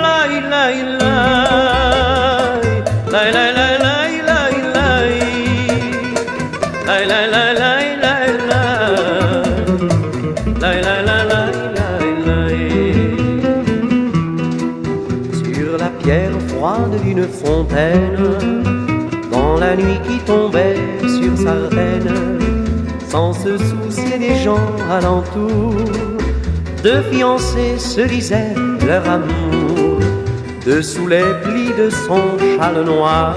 Lai, lai, lai. Lai, lai, lai, lai, lai, lai. Lai, lai, lai, lai, lai, lai. Lai, lai, lai, lai, lai, lai. Sur la pierre froide d'une fontaine, dans la nuit qui tombait sur Sardaigne, sans se soucier des gens alentour, deux fiancés se disaient leur amour. Dessous les plis de son châle noir,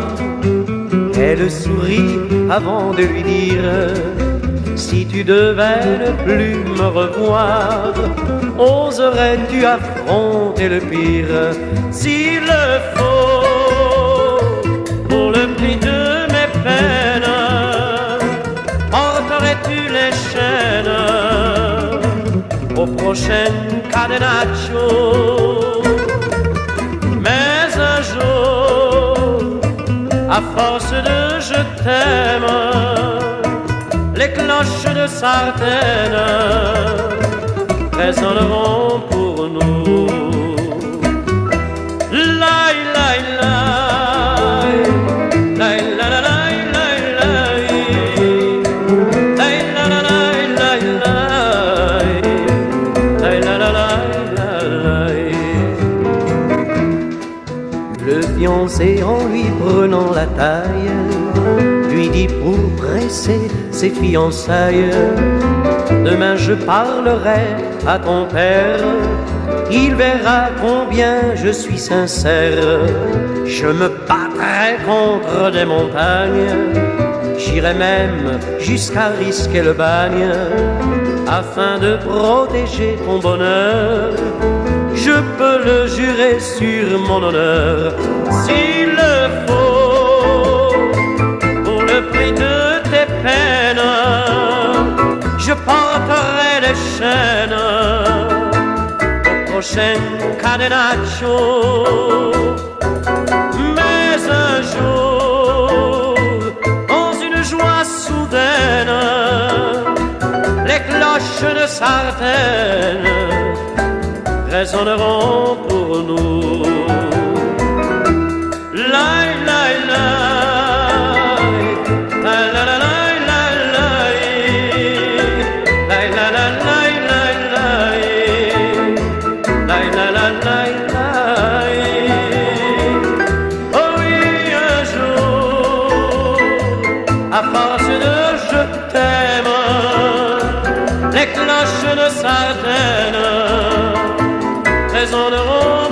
elle sourit avant de lui dire: si tu devais ne plus me revoir, oserais-tu affronter le pire? S'il le faut, pour le prix de mes peines, porterais-tu les chaînes aux prochaines cadenaccio? Mais un jour, à force de je t'aime, les cloches de Sardaigne résonneront pour nous. Lai, lai, lai. Lai, la, la, lai, lai, lai. Lai, la, la, lai, lai, lai. Lai, la, la, lai, lai, lai. Le fiancé, en lui prenant la taille, lui dit pour presser ses fiançailles: demain je parlerai à ton père, il verra combien je suis sincère. Je me battrai contre des montagnes, j'irai même jusqu'à risquer le bagne, afin de protéger ton bonheur. Je peux le jurer sur mon honneur. S'il le faut, pour le prix de tes peines, je porterai les chaînes aux prochaines cadenaccio. Mais un jour, dans une joie soudaine, les cloches de Sardaigne résonneront pour nous. Lai, lai, lai. Lai, la, la, lai, lai, lai. Lai, la, la, lai, lai, lai. Lai, la, la, lai, lai. Oh oui, un jour, à force de je t'aime, les cloches de Sardaigne résonneront